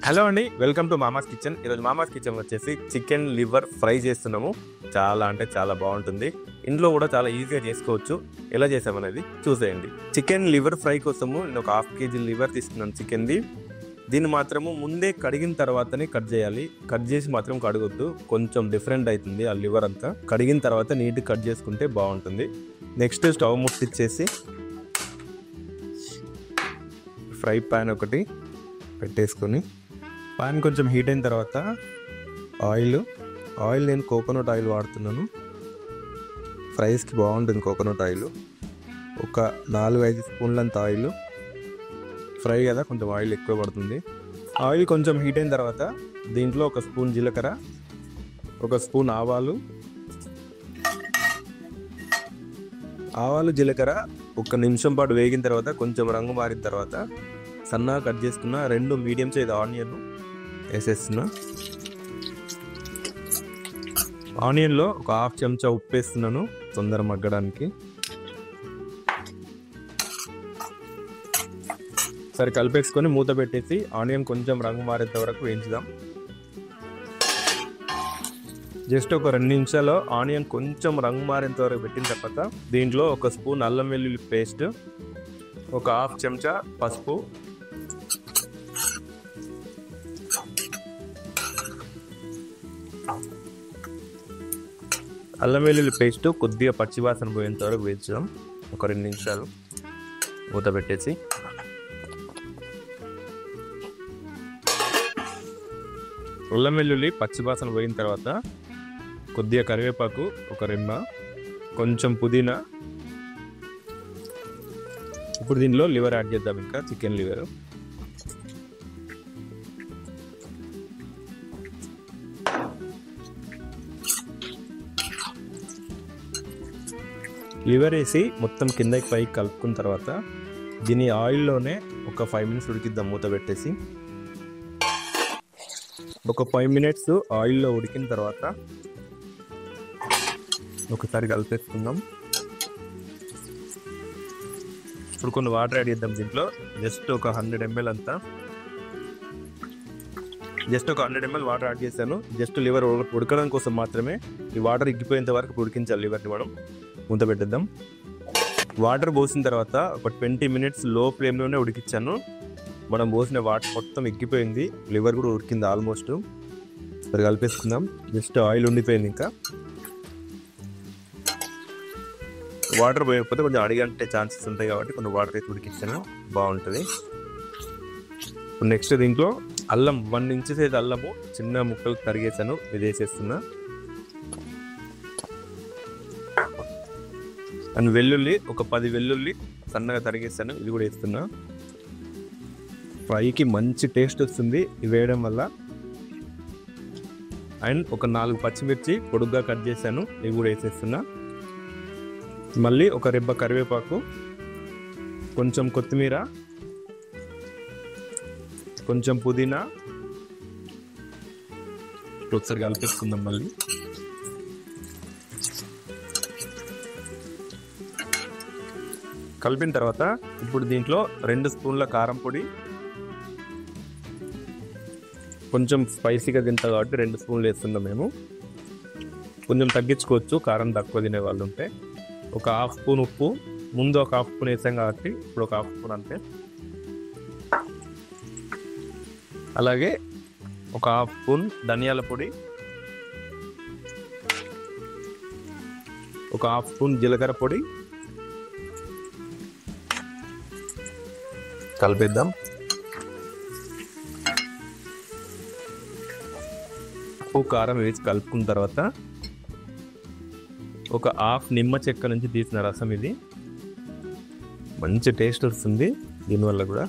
Hello అండి, welcome to mama's kitchen. ఈరోజు mama's kitchen వచ్చేసి చికెన్ లివర్ ఫ్రై చేస్తున్నాము. చాలా అంటే చాలా బాగుంటుంది. ఇంట్లో కూడా చాలా ఈజీగా చేసుకోవచ్చు. ఎలా చేసామనేది చూసేయండి. చికెన్ లివర్ ఫ్రై కోసము నేను ఒక 1/2 kg లివర్ తీసుకున్నాను చికెన్ది. దీన్ని మాత్రము ముందే కడిగిన తర్వాతనే కట్ చేయాలి. కట్ చేసి మాత్రం కడగొద్దు, కొంచెం డిఫరెంట్ అవుతుంది ఆ లివర్ అంతా. కడిగిన తర్వాత నీట్గా కట్ చేసుకుంటే బాగుంటుంది. నెక్స్ట్ స్టవ్ ముట్టించేసి ఫ్రై ప్యాన్ ఒకటి పెట్టేసుకొని, పాన్ కొంచెం హీట్ అయిన తర్వాత ఆయిల్ నేను కోకోనట్ ఆయిల్ వాడుతున్నాను. ఫ్రైస్కి బాగుంటుంది కోకోనట్ ఆయిల్. ఒక 4-5 స్పూన్లంత ఆయిల్. ఫ్రై కదా, కొంచెం ఆయిల్ ఎక్కువ పడుతుంది. ఆయిల్ కొంచెం హీట్ అయిన తర్వాత దీంట్లో 1 స్పూన్ జీలకర్ర, 1 స్పూన్ ఆవాలు, జీలకర్ర 1 నిమిషం పాటు వేగిన తర్వాత కొంచెం రంగు మారిన తర్వాత సన్నగా కట్ చేసుకున్న 2 మీడియం సైజ్ ఆనియన్ వేసేస్తున్నా. ఆనియన్లో ఒక 1/2 చెంచా ఉప్పు వేస్తున్నాను తొందర మగ్గడానికి. సరే కలిపేసుకొని మూత పెట్టేసి ఆనియన్ కొంచెం రంగు మారేంత వరకు వేయించుదాం. జస్ట్ ఒక 2 నిమిషాలు ఆనియన్ కొంచెం రంగు మారేంత వరకు పెట్టిన తర్వాత దీంట్లో 1 స్పూన్ అల్లం వెల్లుల్లి పేస్ట్, ఒక 1/2 చెంచా పసుపు, అల్లం వెల్లుల్లి పేస్ట్ కొద్దిగా పచ్చివాసన పోయేంత వరకు వేయించాం. ఒక 2 నిమిషాలు మూత పెట్టేసి అల్లం వెల్లుల్లి పచ్చివాసన పోయిన తర్వాత కొద్దిగా కరివేపాకు, ఒక రెమ్మ, కొంచెం పుదీనా. ఇప్పుడు దీనిలో లివర్ యాడ్ చేద్దాం. ఇంకా చికెన్ లివర్ వేసి మొత్తం కిందకి పైకి కలుపుకున్న తర్వాత దీని ఆయిల్లోనే ఒక 5 మినిట్స్ ఉడికిద్దాం మూత పెట్టేసి. ఒక 5 మినిట్స్ ఆయిల్లో ఉడికిన తర్వాత ఒకసారి కలిపేసుకుందాం. ఇప్పుడు కొన్ని వాటర్ యాడ్ చేద్దాం. దీంట్లో జస్ట్ ఒక 100 ml అంతా, జస్ట్ ఒక 100 ml వాటర్ యాడ్ చేశాను. జస్ట్ లివర్ ఉడకడం కోసం మాత్రమే. ఈ వాటర్ ఎగ్గిపోయేంత వరకు ఉడికించాలి లివర్ని. మనం మూత పెట్టేద్దాం. వాటర్ పోసిన తర్వాత ఒక 20 మినిట్స్ లో ఫ్లేమ్లోనే ఉడికించాను. మనం పోసిన వాటర్ మొత్తం ఎగ్గిపోయింది, లివర్ కూడా ఉడికింది ఆల్మోస్ట్. సరే కలిపేసుకుందాం. జస్ట్ ఆయిల్ ఉండిపోయింది. ఇంకా వాటర్ పోయకపోతే కొంచెం అడిగంటే ఛాన్సెస్ ఉంటాయి కాబట్టి కొన్ని వాటర్ అయితే ఉడికించాను, బాగుంటుంది. నెక్స్ట్ దీంట్లో అల్లం 1 ఇంచ్ సైజ్ అల్లము చిన్న ముక్కలు తరిగేసాను, ఇది వేసేస్తున్నా. అండ్ వెల్లుల్లి ఒక 10 వెల్లుల్లి సన్నగా తరిగేసాను, ఇది కూడా వేస్తున్నా. ఫ్రైకి మంచి టేస్ట్ వస్తుంది ఇవి వేయడం వల్ల. అండ్ ఒక 4 పచ్చిమిర్చి పొడుగ్గా కట్ చేశాను, ఇవి కూడా వేసేస్తున్నా. మళ్ళీ ఒక రెబ్బ కరివేపాకు, కొంచెం కొత్తిమీర, కొంచెం పుదీనా. ఒకసారి కలిపేసుకుందాం. మళ్ళీ కలిపిన తర్వాత ఇప్పుడు దీంట్లో 2 స్పూన్ల కారం పొడి, కొంచెం స్పైసీగా తింటా కాబట్టి 2 స్పూన్లు వేస్తున్నాం మేము. కొంచెం తగ్గించుకోవచ్చు కారం తక్కువ తినే వాళ్ళు ఉంటే. ఒక 1/2 స్పూన్ ఉప్పు, ముందు ఒక 1/2 స్పూన్ వేసాం కాబట్టి ఇప్పుడు ఒక 1/2 స్పూన్ అంతే. అలాగే ఒక 1/2 స్పూన్ ధనియాల పొడి, ఒక 1/2 స్పూన్ జీలకర్ర పొడి కలిపేద్దాం. ఉప్పు కారం వేసి కలుపుకున్న తర్వాత ఒక 1/2 నిమ్మ చెక్క నుంచి తీసిన రసం, ఇది మంచి టేస్ట్ వస్తుంది దీనివల్ల కూడా.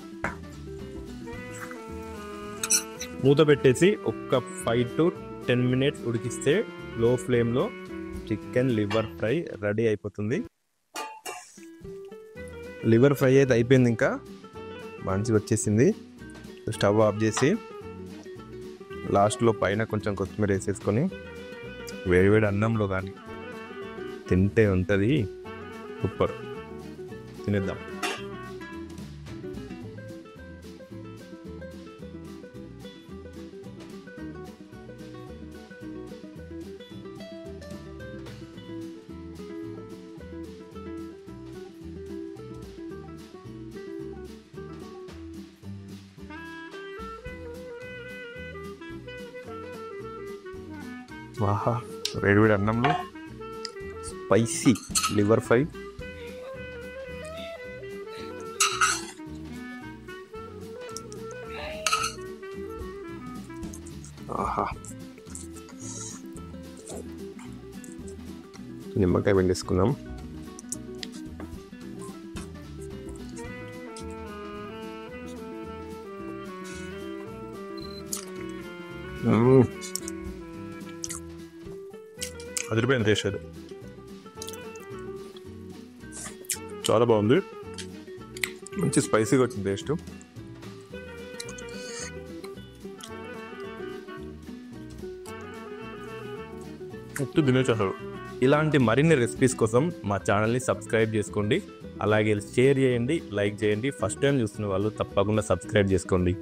మూత పెట్టేసి ఒక 5 to 10 మినిట్స్ ఉడికిస్తే లో ఫ్లేమ్లో చికెన్ లివర్ ఫ్రై రెడీ అయిపోతుంది. లివర్ ఫ్రై అయితే అయిపోయింది, ఇంకా మంచిగా వచ్చేసింది. స్టవ్ ఆఫ్ చేసి లాస్ట్లో పైన కొంచెం కొత్తిమీర వేసేసుకొని వేడివేడి అన్నంలో కానీ తింటే ఉంటుంది సూపర్. తినేద్దాం. ఆహా, వేడివేడి అన్నంలో స్పైసీ లివర్ ఫ్రై. ఆహా, నిమ్మకాయ పిండేసుకుందాం. అదిరిపోయింది టేస్ట్ అది, చాలా బాగుంది. మంచి స్పైసీగా వచ్చింది టేస్ట్. తినేసారు. ఇలాంటి మరిన్ని రెసిపీస్ కోసం మా ఛానల్ని సబ్స్క్రైబ్ చేసుకోండి. అలాగే షేర్ చేయండి, లైక్ చేయండి. ఫస్ట్ టైం చూస్తున్న వాళ్ళు తప్పకుండా సబ్స్క్రైబ్ చేసుకోండి.